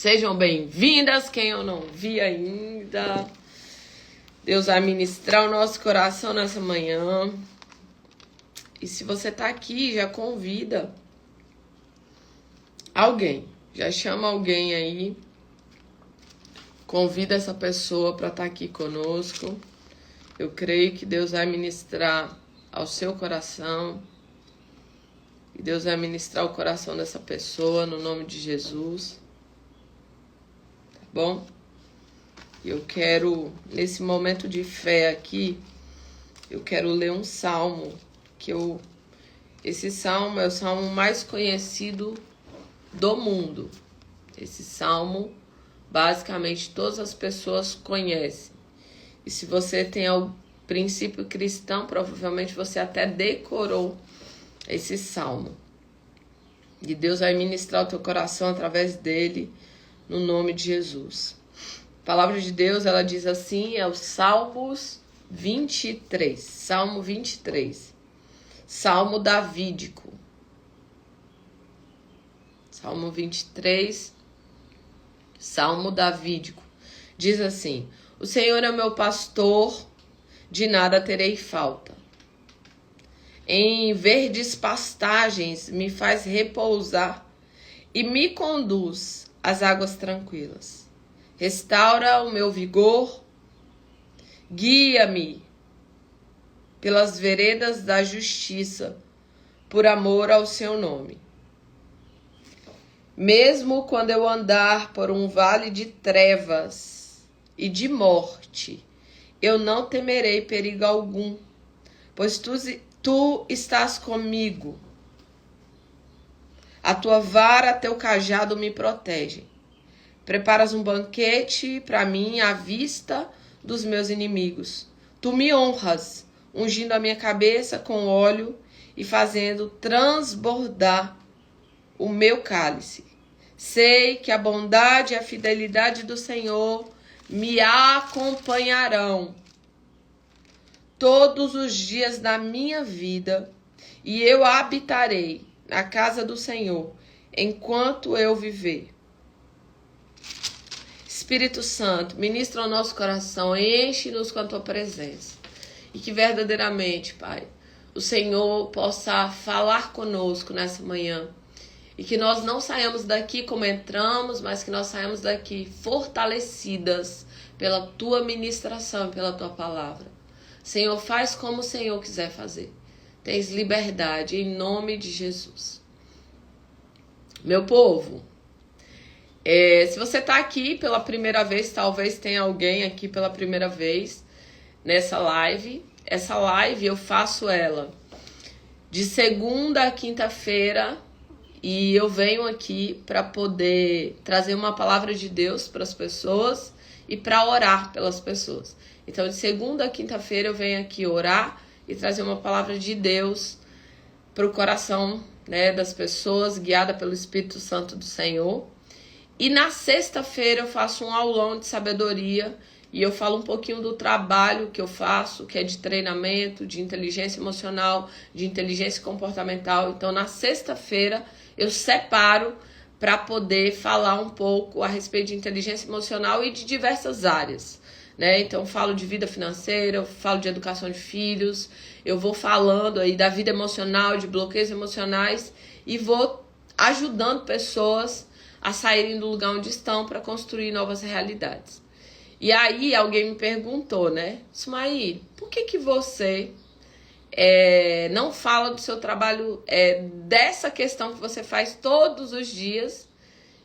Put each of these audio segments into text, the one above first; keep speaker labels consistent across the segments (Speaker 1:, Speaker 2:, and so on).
Speaker 1: Sejam bem-vindas, quem eu não vi ainda. Deus vai ministrar o nosso coração nessa manhã. E se você tá aqui, já convida alguém. Já chama alguém aí. Convida essa pessoa para estar aqui conosco. Eu creio que Deus vai ministrar ao seu coração. E Deus vai ministrar o coração dessa pessoa no nome de Jesus. Tá bom? Eu quero, nesse momento de fé aqui, eu quero ler um salmo. Esse salmo é o salmo mais conhecido do mundo. Esse salmo, basicamente, todas as pessoas conhecem. E se você tem o princípio cristão, provavelmente você até decorou esse salmo. E Deus vai ministrar o teu coração através dele, no nome de Jesus. A palavra de Deus, ela diz assim, é o Salmos 23. Salmo 23. Salmo davídico. Salmo 23. Salmo davídico. Diz assim: o Senhor é meu pastor, de nada terei falta. Em verdes pastagens me faz repousar e me conduz às águas tranquilas. Restaura o meu vigor, guia-me pelas veredas da justiça, por amor ao seu nome. Mesmo quando eu andar por um vale de trevas e de morte, eu não temerei perigo algum, pois tu estás comigo. A tua vara, teu cajado me protegem. Preparas um banquete para mim à vista dos meus inimigos. Tu me honras, ungindo a minha cabeça com óleo e fazendo transbordar o meu cálice. Sei que a bondade e a fidelidade do Senhor me acompanharão todos os dias da minha vida, e eu habitarei na casa do Senhor enquanto eu viver. Espírito Santo, ministra o nosso coração, enche-nos com a tua presença. E que verdadeiramente, Pai, o Senhor possa falar conosco nessa manhã. E que nós não saiamos daqui como entramos, mas que nós saiamos daqui fortalecidas pela tua ministração e pela tua palavra. Senhor, faz como o Senhor quiser fazer. Tens liberdade em nome de Jesus. Meu povo, se você está aqui pela primeira vez, talvez tenha alguém aqui pela primeira vez nessa live. Essa live eu faço ela de segunda a quinta-feira e eu venho aqui para poder trazer uma palavra de Deus para as pessoas e para orar pelas pessoas. Então, de segunda a quinta-feira eu venho aqui orar e trazer uma palavra de Deus para o coração, né, das pessoas, guiada pelo Espírito Santo do Senhor. E na sexta-feira eu faço um aulão de sabedoria e eu falo um pouquinho do trabalho que eu faço, que é de treinamento, de inteligência emocional, de inteligência comportamental. Então, na sexta-feira eu separo para poder falar um pouco a respeito de inteligência emocional e de diversas áreas, né? Então, eu falo de vida financeira, eu falo de educação de filhos, eu vou falando aí da vida emocional, de bloqueios emocionais e vou ajudando pessoas a saírem do lugar onde estão para construir novas realidades. E aí alguém me perguntou, né? Sumaí, por que você não fala do seu trabalho, dessa questão que você faz todos os dias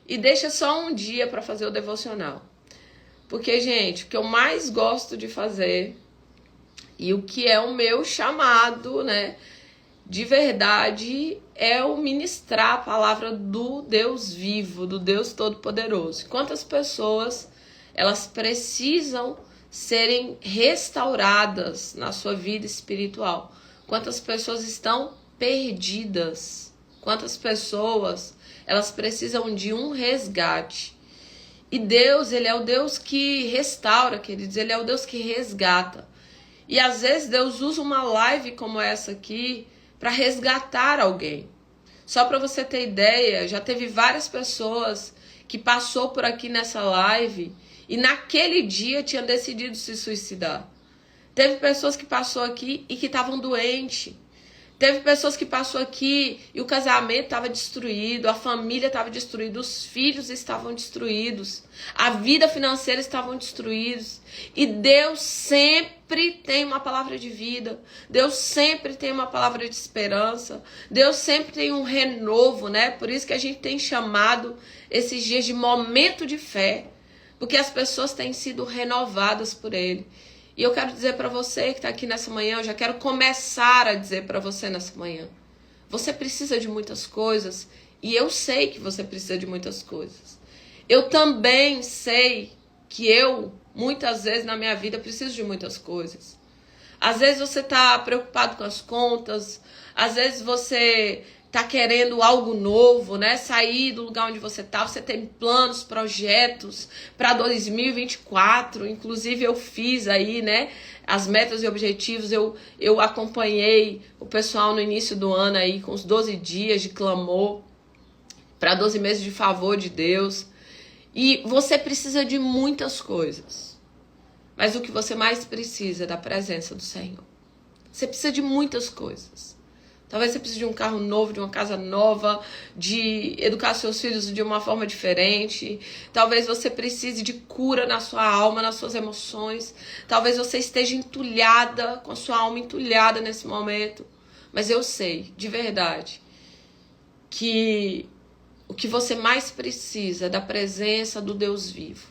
Speaker 1: e deixa só um dia para fazer o devocional? Porque, gente, o que eu mais gosto de fazer e o que é o meu chamado, né, de verdade, é o ministrar a palavra do Deus vivo, do Deus Todo-Poderoso. Quantas pessoas elas precisam serem restauradas na sua vida espiritual? Quantas pessoas estão perdidas? Quantas pessoas elas precisam de um resgate? E Deus, ele é o Deus que restaura, queridos, ele é o Deus que resgata. E às vezes Deus usa uma live como essa aqui para resgatar alguém. Só para você ter ideia, já teve várias pessoas que passou por aqui nessa live e naquele dia tinha decidido se suicidar. Teve pessoas que passou aqui e que estavam doentes. Teve pessoas que passou aqui e o casamento estava destruído, a família estava destruída, os filhos estavam destruídos, a vida financeira estavam destruídos. E Deus sempre tem uma palavra de vida, Deus sempre tem uma palavra de esperança, Deus sempre tem um renovo, né? Por isso que a gente tem chamado esses dias de momento de fé, porque as pessoas têm sido renovadas por Ele. E eu quero dizer para você que está aqui nessa manhã, eu já quero começar a dizer para você nessa manhã. Você precisa de muitas coisas e eu sei que você precisa de muitas coisas. Eu também sei que eu, muitas vezes na minha vida, preciso de muitas coisas. Às vezes você está preocupado com as contas, às vezes você está querendo algo novo, né? Sair do lugar onde você está, você tem planos, projetos para 2024, inclusive eu fiz aí, né? As metas e objetivos, eu acompanhei o pessoal no início do ano aí com os 12 dias de clamor para 12 meses de favor de Deus. E você precisa de muitas coisas, mas o que você mais precisa é da presença do Senhor. Você precisa de muitas coisas. Talvez você precise de um carro novo, de uma casa nova, de educar seus filhos de uma forma diferente. Talvez você precise de cura na sua alma, nas suas emoções. Talvez você esteja entulhada, com a sua alma entulhada nesse momento. Mas eu sei, de verdade, que o que você mais precisa é da presença do Deus vivo.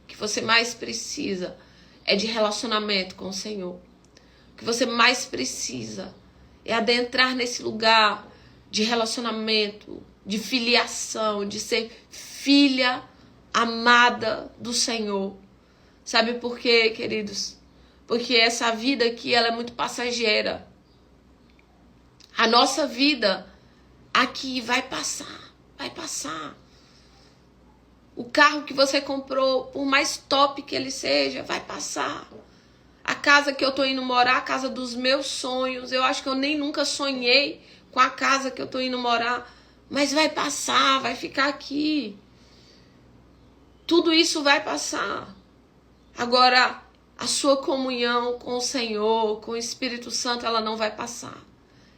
Speaker 1: O que você mais precisa é de relacionamento com o Senhor. O que você mais precisa é adentrar nesse lugar de relacionamento, de filiação, de ser filha amada do Senhor. Sabe por quê, queridos? Porque essa vida aqui, ela é muito passageira. A nossa vida aqui vai passar, vai passar. O carro que você comprou, por mais top que ele seja, vai passar. A casa que eu tô indo morar, a casa dos meus sonhos, eu acho que eu nem nunca sonhei com a casa que eu tô indo morar, mas vai passar, vai ficar aqui. Tudo isso vai passar. Agora, a sua comunhão com o Senhor, com o Espírito Santo, ela não vai passar.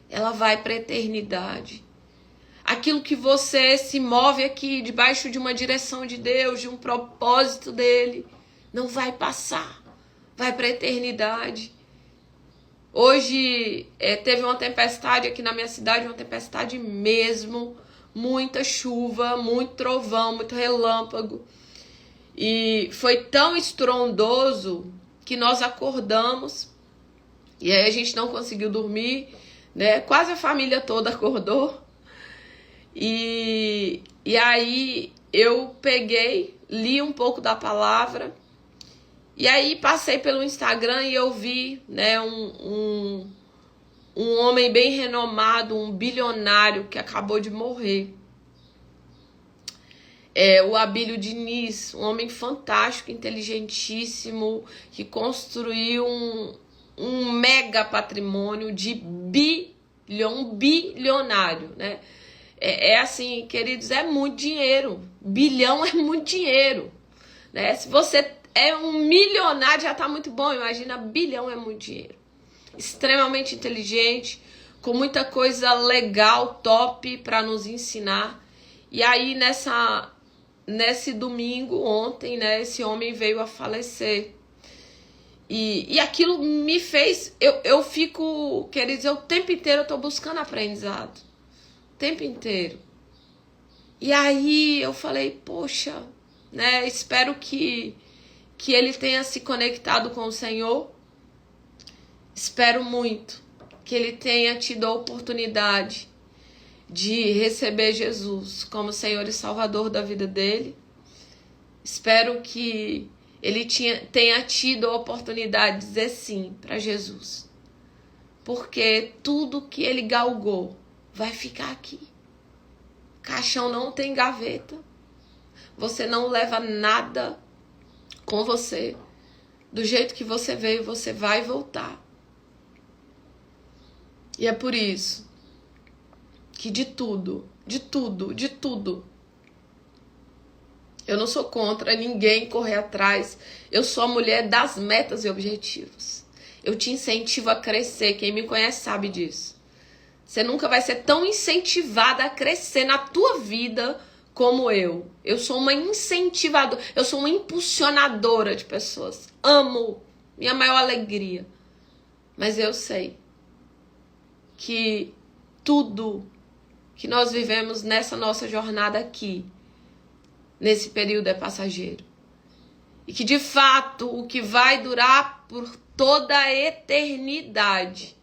Speaker 1: Ela vai para a eternidade. Aquilo que você se move aqui, debaixo de uma direção de Deus, de um propósito dele, não vai passar. Vai para a eternidade. Hoje teve uma tempestade aqui na minha cidade, uma tempestade mesmo, muita chuva, muito trovão, muito relâmpago. E foi tão estrondoso que nós acordamos e aí a gente não conseguiu dormir, né? Quase a família toda acordou. E aí eu peguei, li um pouco da palavra. E aí passei pelo Instagram e eu vi, né, um homem bem renomado, um bilionário que acabou de morrer. O Abílio Diniz, um homem fantástico, inteligentíssimo, que construiu um mega patrimônio de bilionário, né? Assim, queridos, é muito dinheiro. Bilhão é muito dinheiro, né? Se você é um milionário, já tá muito bom. Imagina, bilhão é muito dinheiro. Extremamente inteligente, com muita coisa legal, top para nos ensinar. E aí, nesse domingo, ontem, né, esse homem veio a falecer. E aquilo me fez... Eu fico, queridos, o tempo inteiro eu tô buscando aprendizado. O tempo inteiro. E aí eu falei, poxa, né, espero que ele tenha se conectado com o Senhor. Espero muito que ele tenha tido a oportunidade de receber Jesus como Senhor e Salvador da vida dele. Espero que ele tenha tido a oportunidade de dizer sim para Jesus. Porque tudo que ele galgou vai ficar aqui. Caixão não tem gaveta. Você não leva nada com você. Do jeito que você veio, você vai voltar. E é por isso que de tudo, Eu não sou contra ninguém correr atrás. Eu sou a mulher das metas e objetivos. Eu te incentivo a crescer. Quem me conhece sabe disso. Você nunca vai ser tão incentivada a crescer na tua vida como eu. Eu sou uma incentivadora. Eu sou uma impulsionadora de pessoas. Amo. Minha maior alegria. Mas eu sei que tudo que nós vivemos nessa nossa jornada aqui, nesse período, é passageiro. E que de fato o que vai durar por toda a eternidade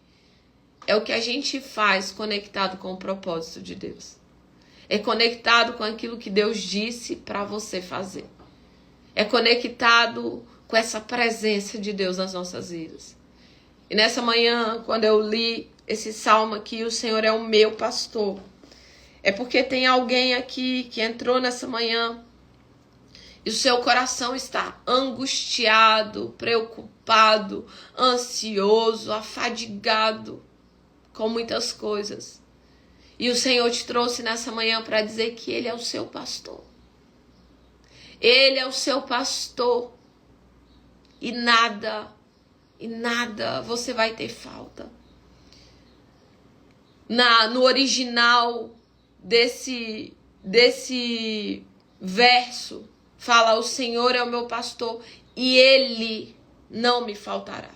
Speaker 1: é o que a gente faz conectado com o propósito de Deus. É conectado com aquilo que Deus disse para você fazer. É conectado com essa presença de Deus nas nossas vidas. E nessa manhã, quando eu li esse salmo aqui, o Senhor é o meu pastor, é porque tem alguém aqui que entrou nessa manhã e o seu coração está angustiado, preocupado, ansioso, afadigado com muitas coisas. E o Senhor te trouxe nessa manhã para dizer que Ele é o seu pastor. Ele é o seu pastor. E nada você vai ter falta. No original desse verso, fala: o Senhor é o meu pastor e Ele não me faltará.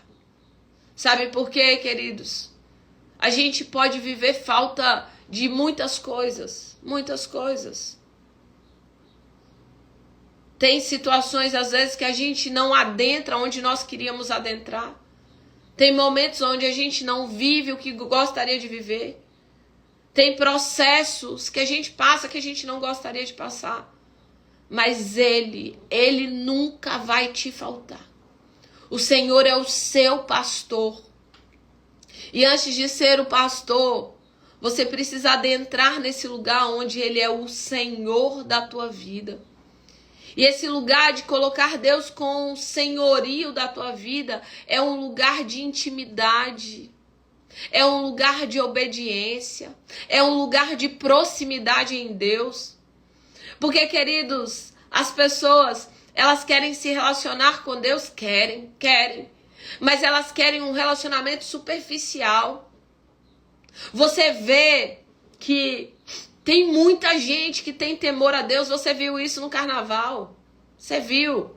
Speaker 1: Sabe por quê, queridos? A gente pode viver falta de muitas coisas. Muitas coisas. Tem situações, às vezes, que a gente não adentra onde nós queríamos adentrar. Tem momentos onde a gente não vive o que gostaria de viver. Tem processos que a gente passa que a gente não gostaria de passar. Mas Ele nunca vai te faltar. O Senhor é o seu pastor. E antes de ser o pastor, você precisa adentrar nesse lugar onde Ele é o Senhor da tua vida. E esse lugar de colocar Deus com o senhorio da tua vida é um lugar de intimidade. É um lugar de obediência. É um lugar de proximidade em Deus. Porque, queridos, as pessoas, elas querem se relacionar com Deus? Querem. Mas elas querem um relacionamento superficial. Você vê que tem muita gente que tem temor a Deus. Você viu isso no carnaval. Você viu.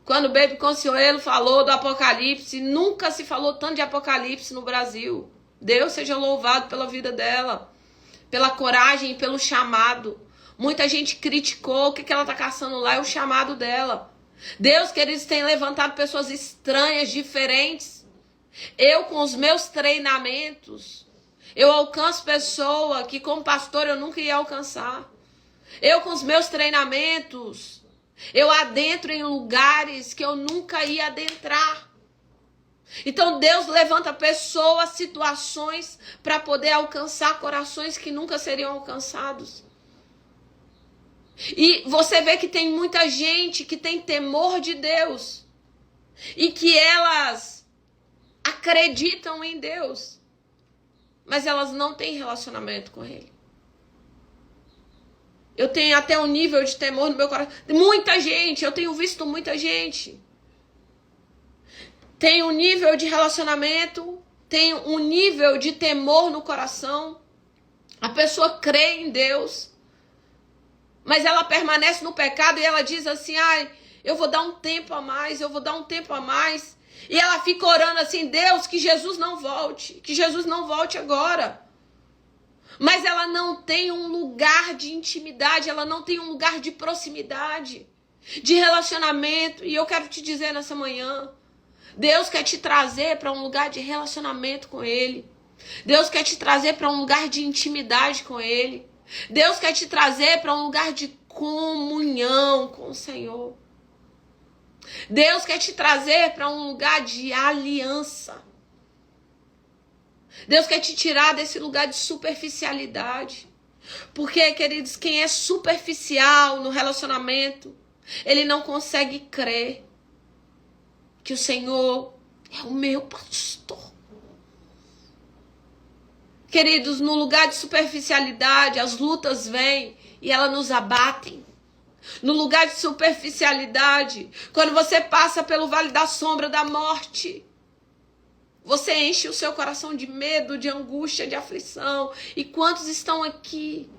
Speaker 1: Quando o Baby Consuelo falou do Apocalipse, nunca se falou tanto de Apocalipse no Brasil. Deus seja louvado pela vida dela, pela coragem e pelo chamado. Muita gente criticou. O que ela está caçando lá é o chamado dela. Deus, queridos, tem levantado pessoas estranhas, diferentes. Eu, com os meus treinamentos, eu alcanço pessoa que como pastor eu nunca ia alcançar. Eu, com os meus treinamentos, eu adentro em lugares que eu nunca ia adentrar. Então Deus levanta pessoas, situações para poder alcançar corações que nunca seriam alcançados. E você vê que tem muita gente que tem temor de Deus e que elas acreditam em Deus, mas elas não têm relacionamento com Ele. Eu tenho até um nível de temor no meu coração. Muita gente, eu tenho visto muita gente. Tem um nível de relacionamento, tem um nível de temor no coração. A pessoa crê em Deus, mas ela permanece no pecado e ela diz assim: ai, eu vou dar um tempo a mais, eu vou dar um tempo a mais. E ela fica orando assim: Deus, que Jesus não volte agora. Mas ela não tem um lugar de intimidade, ela não tem um lugar de proximidade, de relacionamento. E eu quero te dizer nessa manhã, Deus quer te trazer para um lugar de relacionamento com Ele. Deus quer te trazer para um lugar de intimidade com Ele. Deus quer te trazer para um lugar de comunhão com o Senhor. Deus quer te trazer para um lugar de aliança. Deus quer te tirar desse lugar de superficialidade. Porque, queridos, quem é superficial no relacionamento, ele não consegue crer que o Senhor é o meu pastor. Queridos, no lugar de superficialidade, as lutas vêm e elas nos abatem. no lugar de superficialidade, quando você passa pelo vale da sombra da morte, você enche o seu coração de medo, de angústia, de aflição. E quantos estão aqui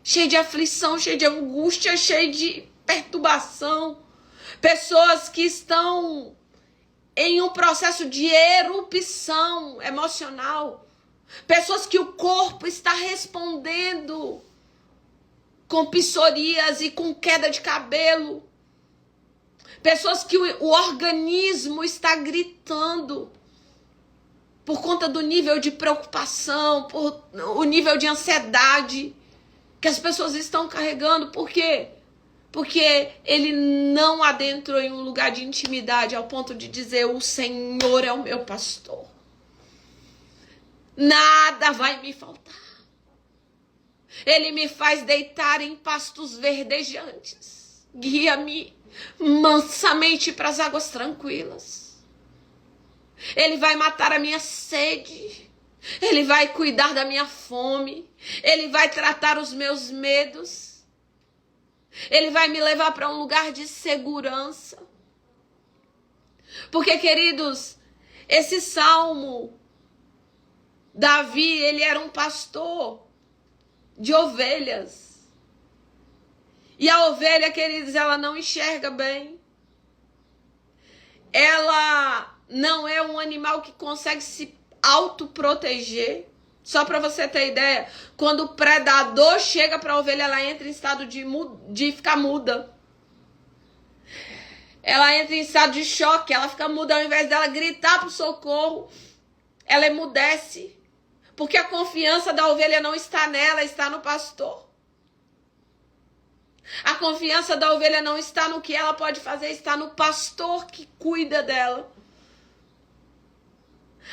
Speaker 1: cheio de aflição, cheio de angústia, cheio de perturbação? Pessoas que estão em um processo de erupção emocional. Pessoas que o corpo está respondendo com psoríase e com queda de cabelo. Pessoas que o organismo está gritando por conta do nível de preocupação, por o nível de ansiedade que as pessoas estão carregando. Por quê? Porque ele não adentrou em um lugar de intimidade ao ponto de dizer: o Senhor é o meu pastor. Nada vai me faltar. Ele me faz deitar em pastos verdejantes. Guia-me mansamente para as águas tranquilas. Ele vai matar a minha sede. Ele vai cuidar da minha fome. Ele vai tratar os meus medos. Ele vai me levar para um lugar de segurança. Porque, queridos, esse salmo, Davi, ele era um pastor de ovelhas. E a ovelha, queridos, ela não enxerga bem. Ela não é um animal que consegue se autoproteger. Só para você ter ideia, quando o predador chega para a ovelha, ela entra em estado de ficar muda. Ela entra em estado de choque, ela fica muda. Ao invés dela gritar para o socorro, ela emudece. Porque a confiança da ovelha não está nela, está no pastor. A confiança da ovelha não está no que ela pode fazer, está no pastor que cuida dela.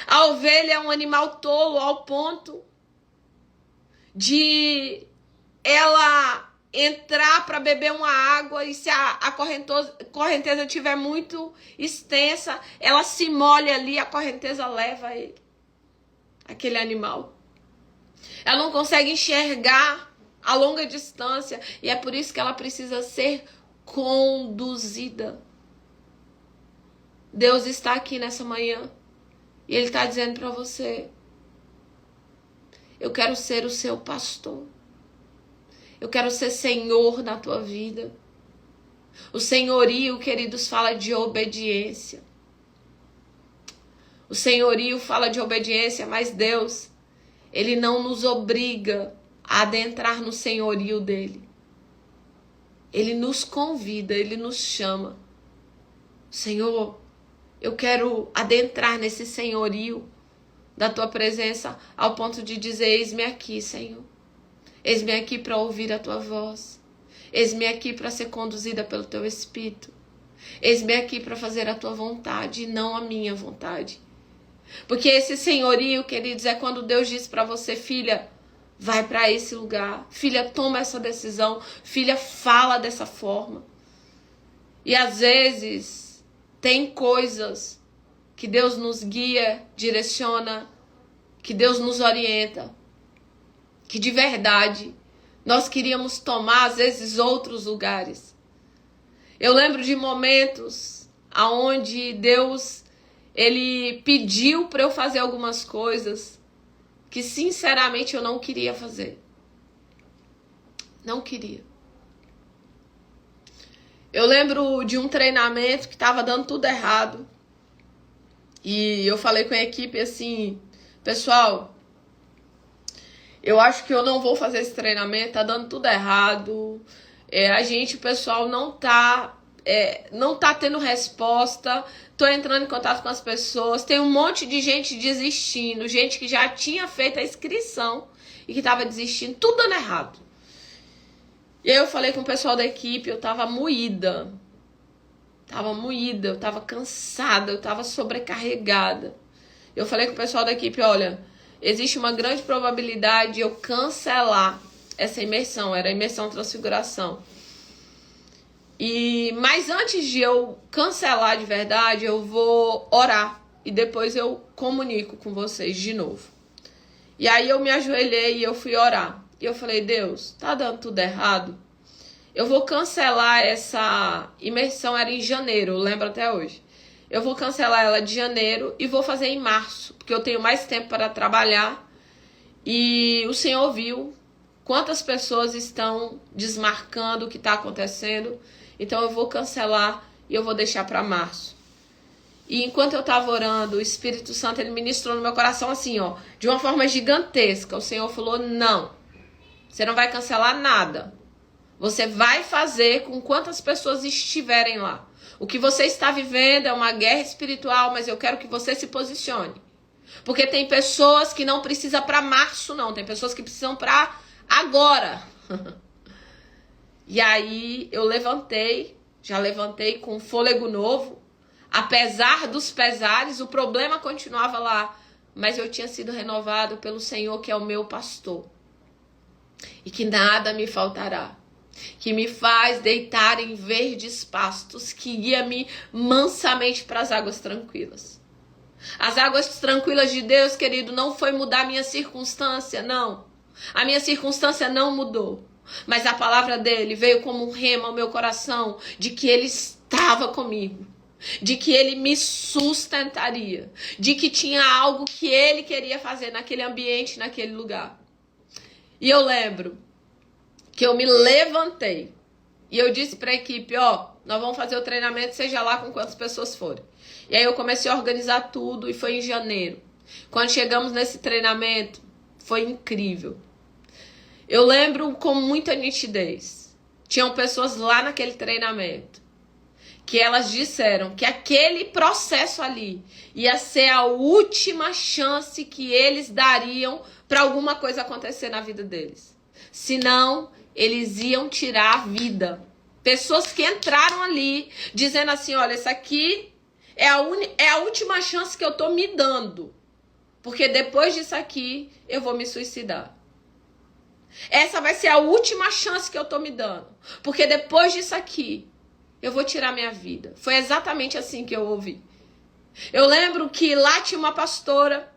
Speaker 1: A ovelha é um animal tolo ao ponto de ela entrar para beber uma água e se a correnteza estiver muito extensa, ela se molha ali, a correnteza leva ele, aquele animal. Ela não consegue enxergar a longa distância e é por isso que ela precisa ser conduzida. Deus está aqui nessa manhã e Ele está dizendo para você: eu quero ser o seu pastor. Eu quero ser Senhor na tua vida. O senhorio, queridos, fala de obediência. O senhorio fala de obediência, mas Deus, Ele não nos obriga a adentrar no senhorio dele. Ele nos convida, Ele nos chama. Senhor, eu quero adentrar nesse senhorio da tua presença ao ponto de dizer: eis-me aqui, Senhor. Eis-me aqui para ouvir a tua voz. Eis-me aqui para ser conduzida pelo teu Espírito. Eis-me aqui para fazer a tua vontade e não a minha vontade. Porque esse senhorio, queridos, é quando Deus diz para você: filha, vai para esse lugar. Filha, toma essa decisão. Filha, fala dessa forma. E às vezes tem coisas que Deus nos guia, direciona, que Deus nos orienta, que de verdade nós queríamos tomar, às vezes, outros lugares. Eu lembro de momentos onde Deus, Ele pediu para eu fazer algumas coisas que, sinceramente, eu não queria fazer. Não queria. Eu lembro de um treinamento que estava dando tudo errado. E eu falei com a equipe assim: pessoal, eu acho que eu não vou fazer esse treinamento, tá dando tudo errado. O pessoal não tá tendo resposta. Tô entrando em contato com as pessoas. Tem um monte de gente desistindo, gente que já tinha feito a inscrição e que tava desistindo, tudo dando errado. E aí eu falei com o pessoal da equipe, eu tava moída. Eu tava cansada, eu tava sobrecarregada. Eu falei com o pessoal da equipe: olha, existe uma grande probabilidade de eu cancelar essa imersão. Era a imersão Transfiguração. Mas antes de eu cancelar de verdade, eu vou orar. E depois eu comunico com vocês de novo. E aí eu me ajoelhei e eu fui orar. E eu falei: Deus, tá dando tudo errado? eu vou cancelar essa imersão, era em janeiro, eu lembro até hoje. Eu vou cancelar ela de janeiro e vou fazer em março, porque eu tenho mais tempo para trabalhar. E o Senhor viu quantas pessoas estão desmarcando o que está acontecendo. Então eu vou cancelar e eu vou deixar para março. E enquanto eu estava orando, o Espírito Santo ele ministrou no meu coração assim, ó, de uma forma gigantesca. O Senhor falou, não, você não vai cancelar nada. Você vai fazer com quantas pessoas estiverem lá. O que você está vivendo é uma guerra espiritual, mas eu quero que você se posicione. Porque tem pessoas que não precisam para março, não. Tem pessoas que precisam para agora. E aí eu já levantei com fôlego novo. Apesar dos pesares, o problema continuava lá. Mas eu tinha sido renovado pelo Senhor, que é o meu pastor. E que nada me faltará. Que me faz deitar em verdes pastos, que guia-me mansamente para as águas tranquilas. As águas tranquilas de Deus, querido, não foi mudar a minha circunstância, não. A minha circunstância não mudou. Mas a palavra dele veio como um rema ao meu coração, de que ele estava comigo. De que ele me sustentaria. De que tinha algo que ele queria fazer naquele ambiente, naquele lugar. E eu lembro que eu me levantei e eu disse para a equipe, ó, nós vamos fazer o treinamento, seja lá com quantas pessoas forem. E aí eu comecei a organizar tudo e foi em janeiro. Quando chegamos nesse treinamento, foi incrível. Eu lembro com muita nitidez. Tinham pessoas lá naquele treinamento que elas disseram que aquele processo ali ia ser a última chance que eles dariam para alguma coisa acontecer na vida deles. Senão, eles iam tirar a vida. Pessoas que entraram ali dizendo assim, olha, isso aqui é a última chance que eu tô me dando. Porque depois disso aqui, eu vou me suicidar. Essa vai ser a última chance que eu tô me dando. Porque depois disso aqui, eu vou tirar minha vida. Foi exatamente assim que eu ouvi. Eu lembro que lá tinha uma pastora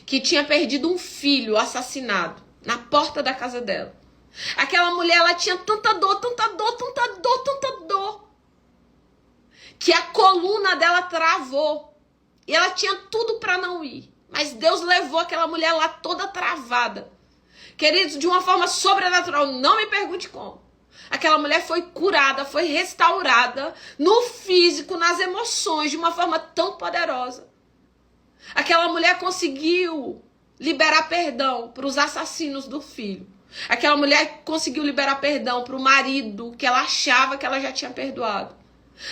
Speaker 1: que tinha perdido um filho assassinado na porta da casa dela. Aquela mulher, ela tinha tanta dor, que a coluna dela travou. E ela tinha tudo para não ir. Mas Deus levou aquela mulher lá toda travada. Queridos, de uma forma sobrenatural, não me pergunte como. Aquela mulher foi curada, foi restaurada no físico, nas emoções, de uma forma tão poderosa. Aquela mulher conseguiu liberar perdão para os assassinos do filho. Aquela mulher conseguiu liberar perdão para o marido que ela achava que ela já tinha perdoado.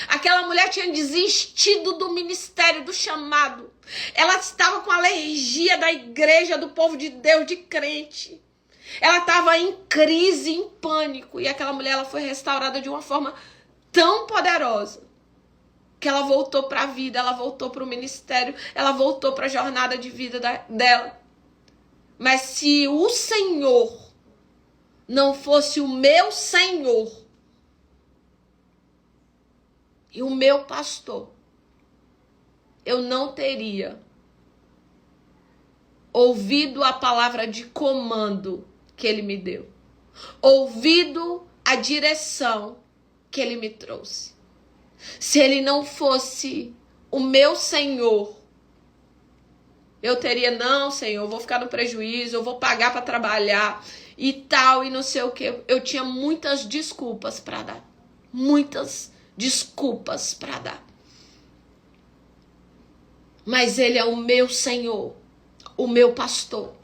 Speaker 1: Aquela mulher tinha desistido do ministério, do chamado. Ela estava com alergia da igreja, do povo de Deus, de crente. Ela estava em crise, em pânico. E aquela mulher, ela foi restaurada de uma forma tão poderosa que ela voltou para a vida, ela voltou para o ministério, ela voltou para a jornada de vida dela. Mas se o Senhor não fosse o meu Senhor e o meu pastor, eu não teria ouvido a palavra de comando que ele me deu, ouvido a direção que ele me trouxe. Se ele não fosse o meu Senhor, eu teria, não, Senhor, eu vou ficar no prejuízo, eu vou pagar para trabalhar e tal, e não sei o que. Eu tinha muitas desculpas para dar. Muitas desculpas para dar. Mas ele é o meu Senhor, o meu pastor.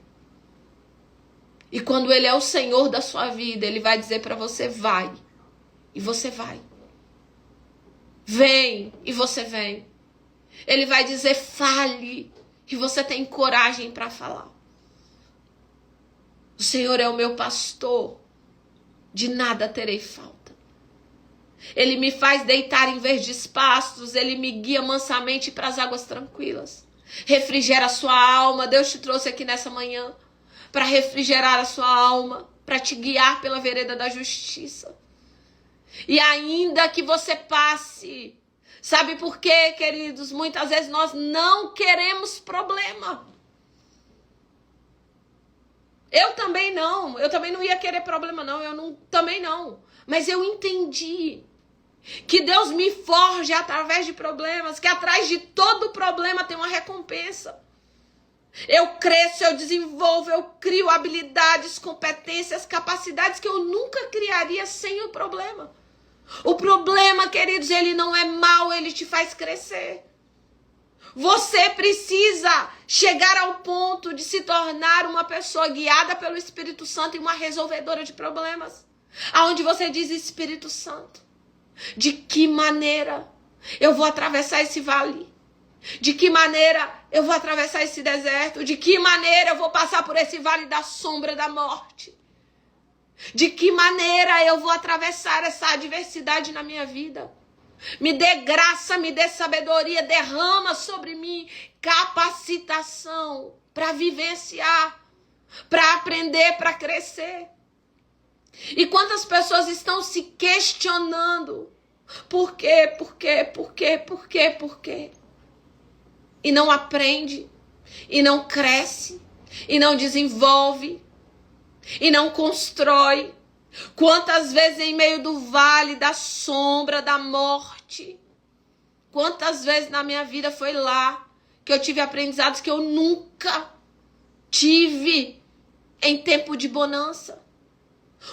Speaker 1: E quando ele é o Senhor da sua vida, ele vai dizer para você, vai. E você vai. Vem, e você vem. Ele vai dizer, fale, e você tem coragem para falar. O Senhor é o meu pastor, de nada terei falta. Ele me faz deitar em verdes pastos, ele me guia mansamente para as águas tranquilas. Refrigera a sua alma. Deus te trouxe aqui nessa manhã para refrigerar a sua alma, para te guiar pela vereda da justiça. E ainda que você passe, sabe por quê, queridos? Muitas vezes nós não queremos problema. Eu também não ia querer problema não, também não. Mas eu entendi que Deus me forja através de problemas, que atrás de todo problema tem uma recompensa. Eu cresço, eu desenvolvo, eu crio habilidades, competências, capacidades que eu nunca criaria sem o problema. O problema, queridos, ele não é mau, ele te faz crescer. Você precisa chegar ao ponto de se tornar uma pessoa guiada pelo Espírito Santo e uma resolvedora de problemas. Aonde você diz: Espírito Santo, de que maneira eu vou atravessar esse vale? De que maneira eu vou atravessar esse deserto? De que maneira eu vou passar por esse vale da sombra da morte? De que maneira eu vou atravessar essa adversidade na minha vida? Me dê graça, me dê sabedoria, derrama sobre mim capacitação para vivenciar, para aprender, para crescer. E quantas pessoas estão se questionando? Por quê? Por quê? Por quê? Por quê? Por quê? E não aprende, e não cresce, e não desenvolve, e não constrói. Quantas vezes em meio do vale da sombra da morte, quantas vezes na minha vida foi lá que eu tive aprendizados que eu nunca tive em tempo de bonança.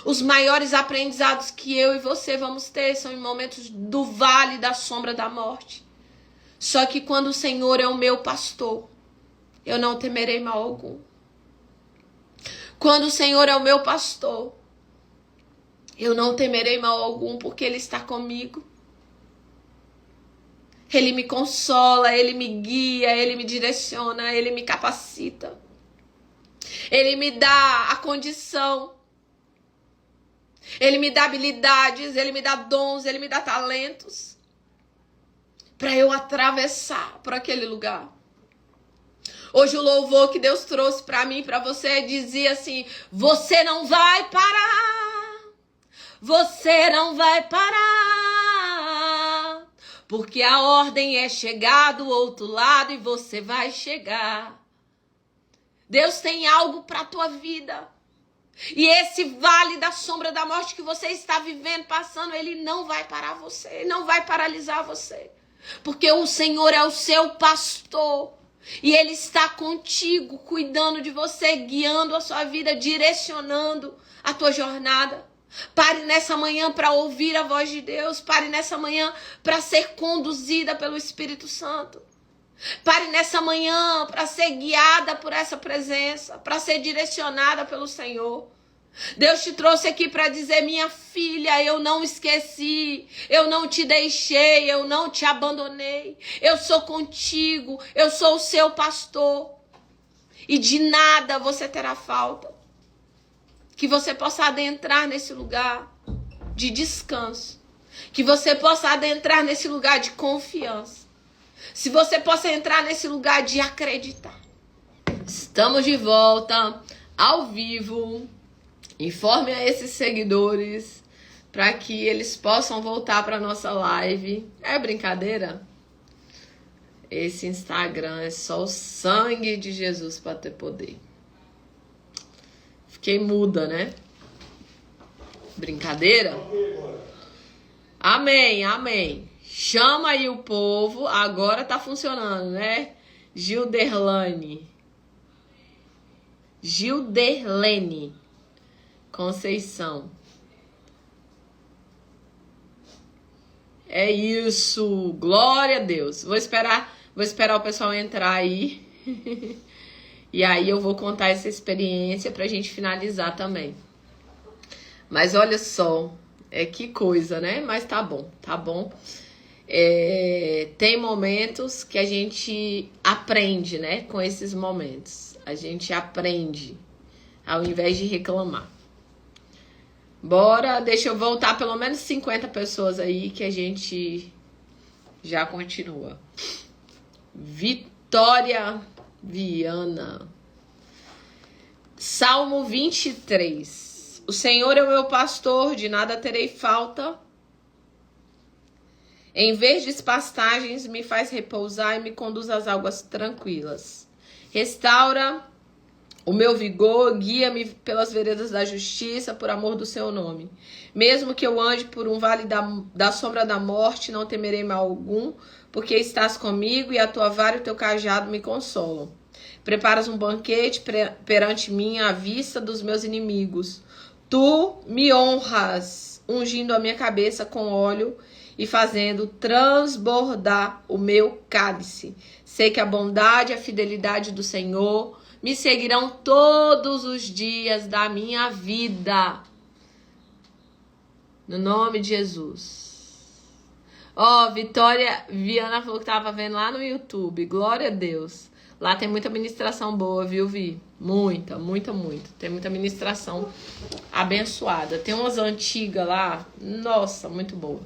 Speaker 1: Os maiores aprendizados que eu e você vamos ter são em momentos do vale da sombra da morte. Só que quando o Senhor é o meu pastor, eu não temerei mal algum. Quando o Senhor é o meu pastor, eu não temerei mal algum, porque Ele está comigo. Ele me consola, Ele me guia, Ele me direciona, Ele me capacita. Ele me dá a condição. Ele me dá habilidades, Ele me dá dons, Ele me dá talentos para eu atravessar por aquele lugar. Hoje o louvor que Deus trouxe para mim, para você, dizia assim: você não vai parar, você não vai parar, porque a ordem é chegar do outro lado e você vai chegar. Deus tem algo para a tua vida. E esse vale da sombra da morte que você está vivendo, passando, ele não vai parar você, ele não vai paralisar você. Porque o Senhor é o seu pastor. E Ele está contigo, cuidando de você, guiando a sua vida, direcionando a tua jornada. Pare nessa manhã para ouvir a voz de Deus. Pare nessa manhã para ser conduzida pelo Espírito Santo. Pare nessa manhã para ser guiada por essa presença, para ser direcionada pelo Senhor. Deus te trouxe aqui para dizer: minha filha, eu não esqueci, eu não te deixei, eu não te abandonei, eu sou contigo, eu sou o seu pastor, e de nada você terá falta. Que você possa adentrar nesse lugar de descanso, que você possa adentrar nesse lugar de confiança, se você possa entrar nesse lugar de acreditar. Estamos de volta ao vivo. Informe a esses seguidores para que eles possam voltar para nossa live. É brincadeira? Esse Instagram é só o sangue de Jesus para ter poder. Fiquei muda, né? Brincadeira? Amém, amém. Chama aí o povo. Agora tá funcionando, né? Gilderlane Conceição. É isso. Glória a Deus. Vou esperar o pessoal entrar aí. E aí eu vou contar essa experiência pra gente finalizar também. Mas olha só, que coisa, né? Mas tá bom, tá bom. Tem momentos que a gente aprende, né? Com esses momentos. A gente aprende ao invés de reclamar. Bora, deixa eu voltar pelo menos 50 pessoas aí que a gente já continua. Vitória Viana. Salmo 23. O Senhor é o meu pastor, de nada terei falta. Em verdes pastagens me faz repousar e me conduz às águas tranquilas. Restaura o meu vigor, guia-me pelas veredas da justiça, por amor do seu nome. Mesmo que eu ande por um vale da sombra da morte, não temerei mal algum, porque estás comigo e a tua vara e o teu cajado me consolam. Preparas um banquete perante mim à vista dos meus inimigos. Tu me honras, ungindo a minha cabeça com óleo e fazendo transbordar o meu cálice. Sei que a bondade e a fidelidade do Senhor me seguirão todos os dias da minha vida. No nome de Jesus. Vitória Viana falou que estava vendo lá no YouTube. Glória a Deus. Lá tem muita ministração boa, viu, Vi? Muita. Tem muita ministração abençoada. Tem umas antigas lá. Nossa, muito boa.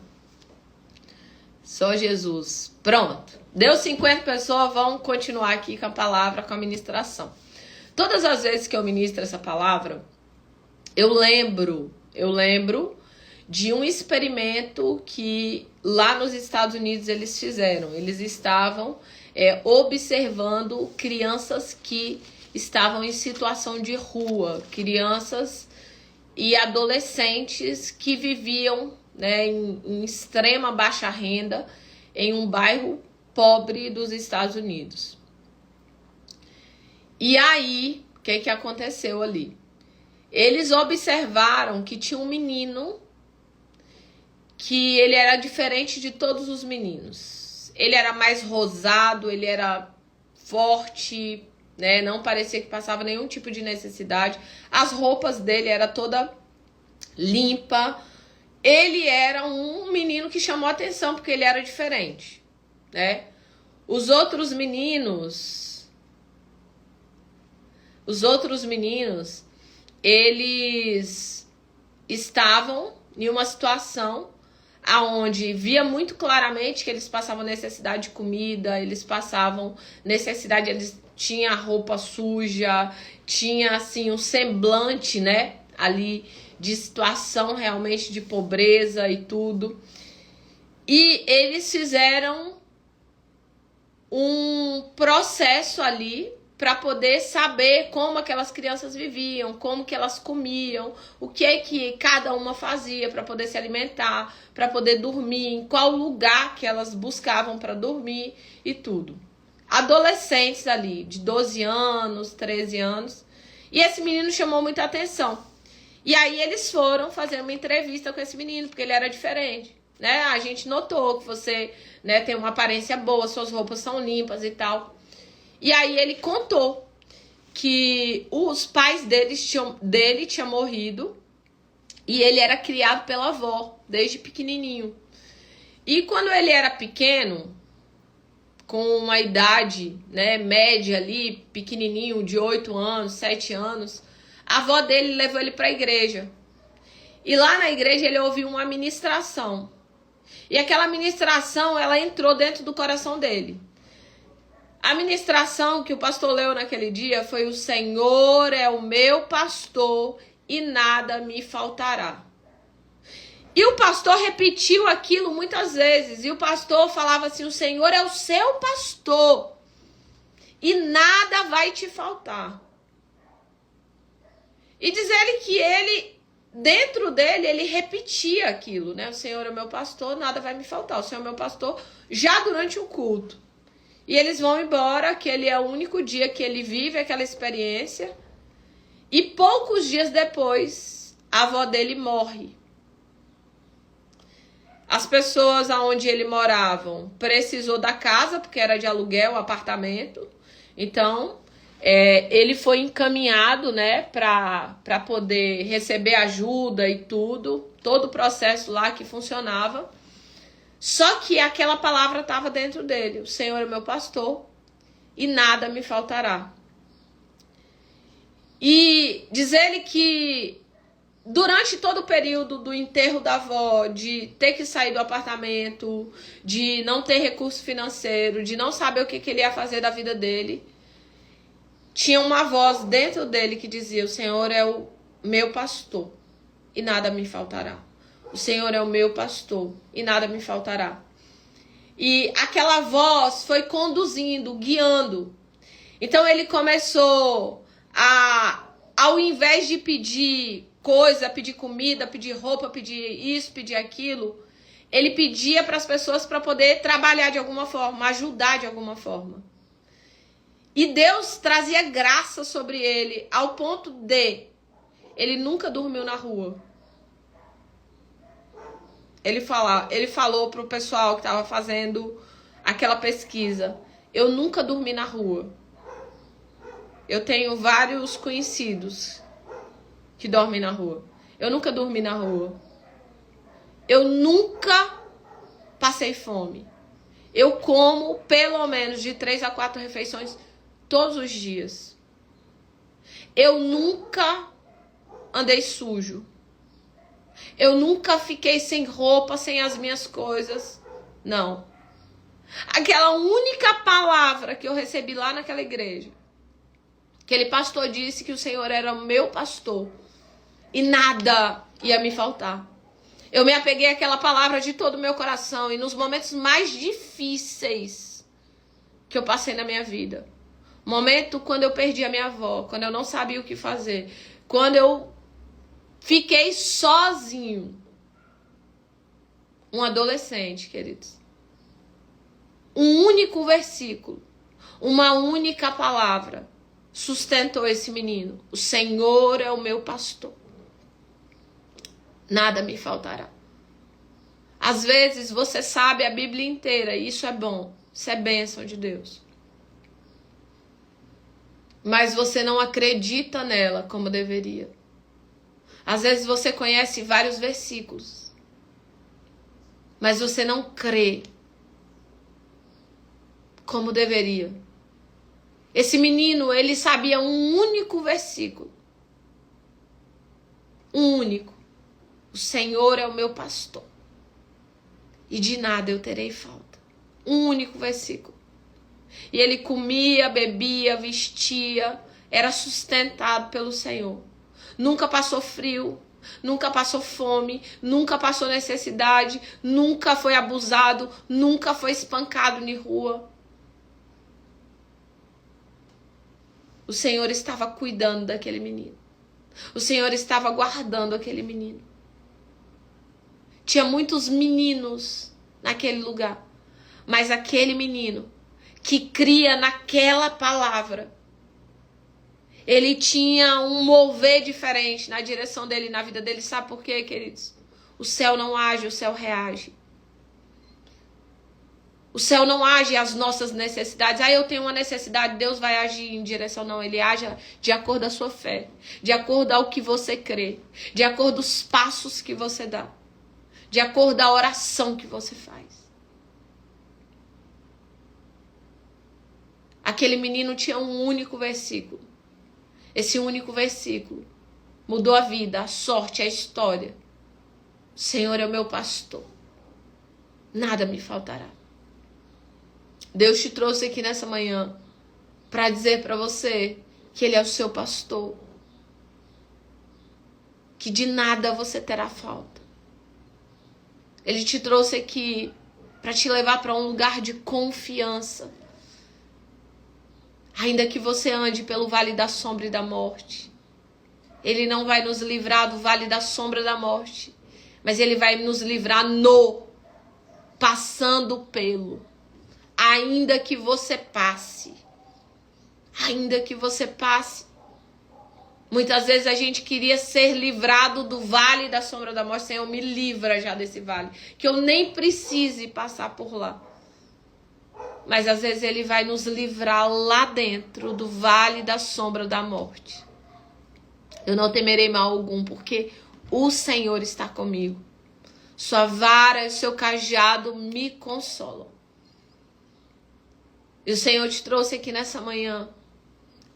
Speaker 1: Só Jesus. Pronto. Deu 50 pessoas, vamos continuar aqui com a palavra, com a ministração. Todas as vezes que eu ministro essa palavra, eu lembro de um experimento que lá nos Estados Unidos eles fizeram. Eles estavam observando crianças que estavam em situação de rua, crianças e adolescentes que viviam, né, em extrema baixa renda em um bairro pobre dos Estados Unidos. E aí, o que aconteceu ali? Eles observaram que tinha um menino que ele era diferente de todos os meninos. Ele era mais rosado, ele era forte, né? Não parecia que passava nenhum tipo de necessidade. As roupas dele era toda limpa. Ele era um menino que chamou atenção porque ele era diferente, né? Os outros meninos, eles estavam em uma situação aonde via muito claramente que eles passavam necessidade de comida, eles tinham a roupa suja, tinha assim um semblante, né, ali de situação realmente de pobreza e tudo. E eles fizeram um processo ali para poder saber como aquelas crianças viviam, como que elas comiam, o que é que cada uma fazia para poder se alimentar, para poder dormir, em qual lugar que elas buscavam para dormir e tudo. Adolescentes ali, de 12 anos, 13 anos. E esse menino chamou muita atenção. E aí eles foram fazer uma entrevista com esse menino, porque ele era diferente, né? A gente notou que você, né, tem uma aparência boa, suas roupas são limpas e tal. E aí ele contou que os pais dele tinham morrido e ele era criado pela avó desde pequenininho. E quando ele era pequeno, com uma idade, né, média ali, pequenininho, de 8 anos, 7 anos, a avó dele levou ele para a igreja. E lá na igreja ele ouviu uma ministração. E aquela ministração, ela entrou dentro do coração dele. A ministração que o pastor leu naquele dia foi: o Senhor é o meu pastor e nada me faltará. E o pastor repetiu aquilo muitas vezes. E o pastor falava assim: o Senhor é o seu pastor e nada vai te faltar. E diz ele que ele, dentro dele, ele repetia aquilo, né? O Senhor é o meu pastor, nada vai me faltar. O Senhor é o meu pastor, já durante o culto. E eles vão embora, aquele é o único dia que ele vive aquela experiência. E poucos dias depois, a avó dele morre. As pessoas aonde ele moravam precisou da casa, porque era de aluguel, apartamento. Então, ele foi encaminhado, né, para poder receber ajuda e tudo. Todo o processo lá que funcionava. Só que aquela palavra estava dentro dele: o Senhor é meu pastor e nada me faltará. E diz ele que durante todo o período do enterro da avó, de ter que sair do apartamento, de não ter recurso financeiro, de não saber o que ele ia fazer da vida dele, tinha uma voz dentro dele que dizia: o Senhor é o meu pastor e nada me faltará. O Senhor é o meu pastor e nada me faltará. E aquela voz foi conduzindo, guiando. Então ele começou Ao invés de pedir coisa, pedir comida, pedir roupa, pedir isso, pedir aquilo, ele pedia para as pessoas para poder trabalhar de alguma forma, ajudar de alguma forma. E Deus trazia graça sobre ele, ao ponto de ele nunca dormiu na rua. Ele falou para o pessoal que estava fazendo aquela pesquisa: eu nunca dormi na rua. Eu tenho vários conhecidos que dormem na rua. Eu nunca dormi na rua. Eu nunca passei fome. Eu como pelo menos de 3 a 4 refeições todos os dias. Eu nunca andei sujo. Eu nunca fiquei sem roupa, sem as minhas coisas. Não. Aquela única palavra que eu recebi lá naquela igreja, aquele pastor disse que o Senhor era o meu pastor e nada ia me faltar. Eu me apeguei àquela palavra de todo o meu coração, e nos momentos mais difíceis que eu passei na minha vida, momento quando eu perdi a minha avó, quando eu não sabia o que fazer, quando eu fiquei sozinho, um adolescente, queridos, um único versículo, uma única palavra sustentou esse menino: o Senhor é o meu pastor, nada me faltará. Às vezes você sabe a Bíblia inteira, e isso é bom, isso é bênção de Deus, mas você não acredita nela como deveria. Às vezes você conhece vários versículos, mas você não crê como deveria. Esse menino, ele sabia um único versículo. Um único. O Senhor é o meu pastor, e de nada eu terei falta. Um único versículo. E ele comia, bebia, vestia, era sustentado pelo Senhor. Nunca passou frio, nunca passou fome, nunca passou necessidade, nunca foi abusado, nunca foi espancado na rua. O Senhor estava cuidando daquele menino. O Senhor estava guardando aquele menino. Tinha muitos meninos naquele lugar, mas aquele menino que cria naquela palavra, ele tinha um mover diferente na direção dele, na vida dele. Sabe por quê, queridos? O céu não age, o céu reage. O céu não age às nossas necessidades. Eu tenho uma necessidade, Deus vai agir em direção. Não, ele age de acordo à sua fé, de acordo ao que você crê, de acordo aos passos que você dá, de acordo à oração que você faz. Aquele menino tinha um único versículo. Esse único versículo mudou a vida, a sorte, a história. O Senhor é o meu pastor, nada me faltará. Deus te trouxe aqui nessa manhã para dizer para você que Ele é o seu pastor, que de nada você terá falta. Ele te trouxe aqui para te levar para um lugar de confiança. Ainda que você ande pelo vale da sombra e da morte, Ele não vai nos livrar do vale da sombra da morte, mas Ele vai nos livrar passando pelo. Ainda que você passe. Ainda que você passe. Muitas vezes a gente queria ser livrado do vale da sombra da morte. Senhor, me livra já desse vale, que eu nem precise passar por lá. Mas às vezes Ele vai nos livrar lá dentro do vale da sombra da morte. Eu não temerei mal algum, porque o Senhor está comigo. Sua vara e seu cajado me consolam. E o Senhor te trouxe aqui nessa manhã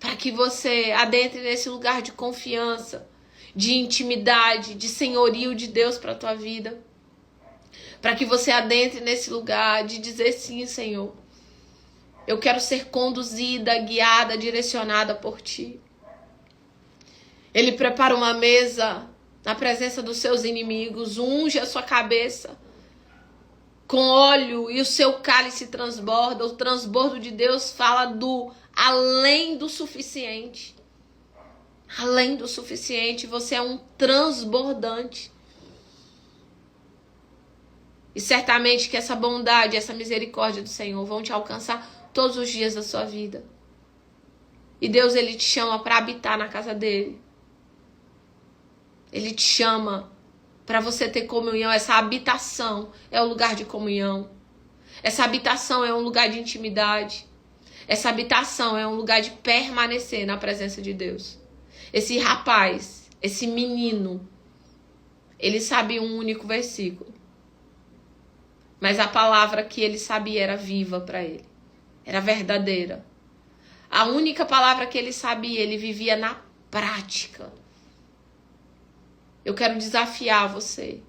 Speaker 1: para que você adentre nesse lugar de confiança, de intimidade, de senhorio de Deus para a tua vida. Para que você adentre nesse lugar de dizer: sim, Senhor, eu quero ser conduzida, guiada, direcionada por Ti. Ele prepara uma mesa na presença dos seus inimigos, unge a sua cabeça com óleo e o seu cálice transborda. O transbordo de Deus fala do além do suficiente. além do suficiente, você é um transbordante. E certamente que essa bondade, essa misericórdia do Senhor vão te alcançar todos os dias da sua vida. E Deus, Ele te chama para habitar na casa dEle. Ele te chama para você ter comunhão. Essa habitação é o lugar de comunhão. Essa habitação é um lugar de intimidade. Essa habitação é um lugar de permanecer na presença de Deus. Esse rapaz, esse menino, ele sabia um único versículo. Mas a palavra que ele sabia era viva para ele. Era verdadeira. A única palavra que ele sabia, ele vivia na prática. Eu quero desafiar você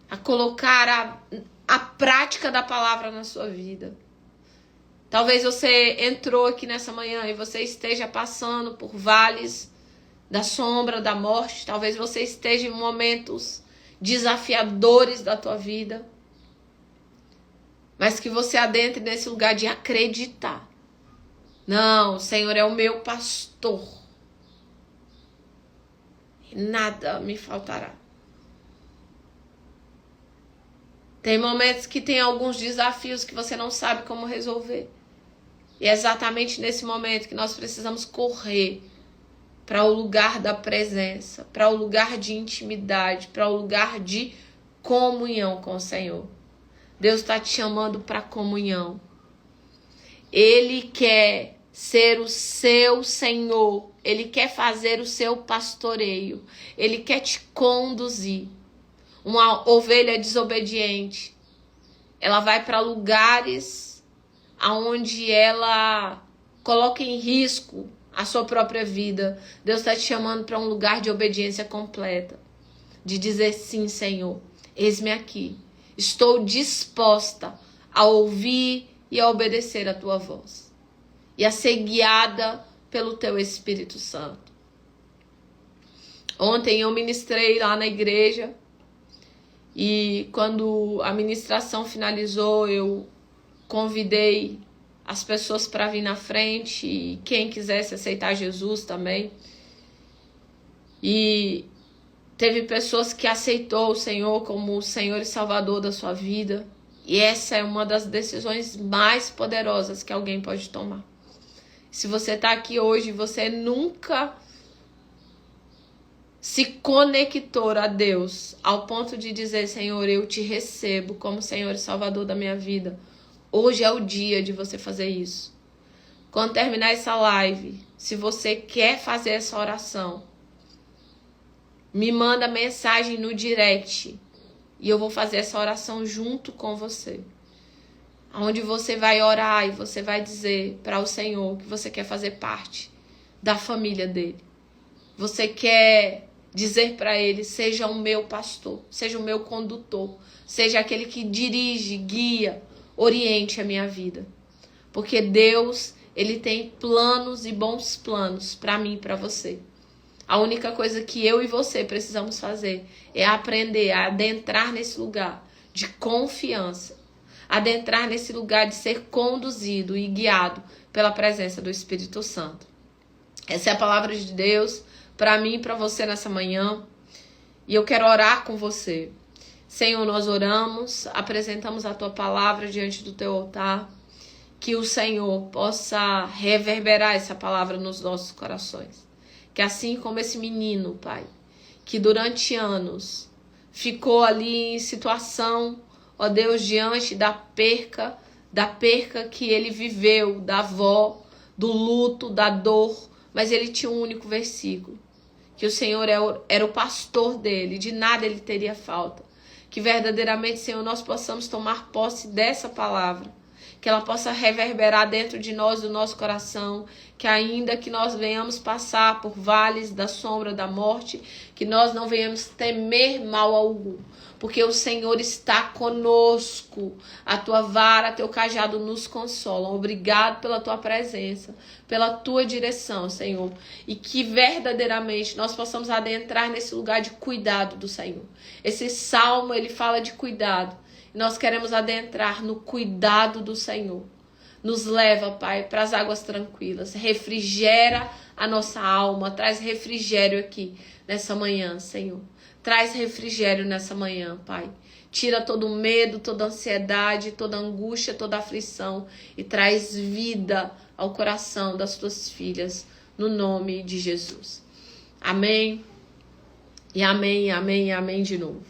Speaker 1: a colocar a prática da palavra na sua vida. Talvez você entrou aqui nessa manhã e você esteja passando por vales da sombra, da morte. Talvez você esteja em momentos desafiadores da tua vida. Mas que você adentre nesse lugar de acreditar. Não, o Senhor é o meu pastor. E nada me faltará. Tem momentos que tem alguns desafios que você não sabe como resolver. E é exatamente nesse momento que nós precisamos correr para o lugar da presença, para o lugar de intimidade, para o lugar de comunhão com o Senhor. Deus está te chamando para comunhão. Ele quer ser o seu Senhor. Ele quer fazer o seu pastoreio. Ele quer te conduzir. Uma ovelha desobediente, ela vai para lugares onde ela coloca em risco a sua própria vida. Deus está te chamando para um lugar de obediência completa. De dizer sim, Senhor, eis-me aqui. Estou disposta a ouvir e a obedecer a tua voz. E a ser guiada pelo teu Espírito Santo. Ontem eu ministrei lá na igreja. E quando a ministração finalizou, eu convidei as pessoas para vir na frente. E quem quisesse aceitar Jesus também. E teve pessoas que aceitou o Senhor como o Senhor e Salvador da sua vida. E essa é uma das decisões mais poderosas que alguém pode tomar. Se você está aqui hoje e você nunca se conectou a Deus ao ponto de dizer, Senhor, eu te recebo como Senhor e Salvador da minha vida. Hoje é o dia de você fazer isso. Quando terminar essa live, se você quer fazer essa oração, me manda mensagem no direct e eu vou fazer essa oração junto com você. Onde você vai orar e você vai dizer para o Senhor que você quer fazer parte da família dele. Você quer dizer para ele, seja o meu pastor, seja o meu condutor, seja aquele que dirige, guia, oriente a minha vida. Porque Deus, Ele tem planos e bons planos para mim e para você. A única coisa que eu e você precisamos fazer é aprender a adentrar nesse lugar de confiança, adentrar nesse lugar de ser conduzido e guiado pela presença do Espírito Santo. Essa é a palavra de Deus para mim e para você nessa manhã. E eu quero orar com você. Senhor, nós oramos, apresentamos a Tua palavra diante do Teu altar. Que o Senhor possa reverberar essa palavra nos nossos corações. Que assim como esse menino, Pai, que durante anos ficou ali em situação, ó Deus, diante da perca que ele viveu, da avó, do luto, da dor, mas ele tinha um único versículo, que o Senhor era o pastor dele, de nada ele teria falta. Que verdadeiramente, Senhor, nós possamos tomar posse dessa palavra, que ela possa reverberar dentro de nós, do nosso coração, que ainda que nós venhamos passar por vales da sombra da morte, que nós não venhamos temer mal algum, porque o Senhor está conosco, a Tua vara, Teu cajado nos consolam. Obrigado pela Tua presença, pela Tua direção, Senhor, e que verdadeiramente nós possamos adentrar nesse lugar de cuidado do Senhor. Esse salmo, ele fala de cuidado. Nós queremos adentrar no cuidado do Senhor. Nos leva, Pai, para as águas tranquilas. Refrigera a nossa alma. Traz refrigério aqui nessa manhã, Senhor. Traz refrigério nessa manhã, Pai. Tira todo o medo, toda a ansiedade, toda a angústia, toda a aflição. E traz vida ao coração das tuas filhas. No nome de Jesus. Amém. E amém, amém, amém de novo.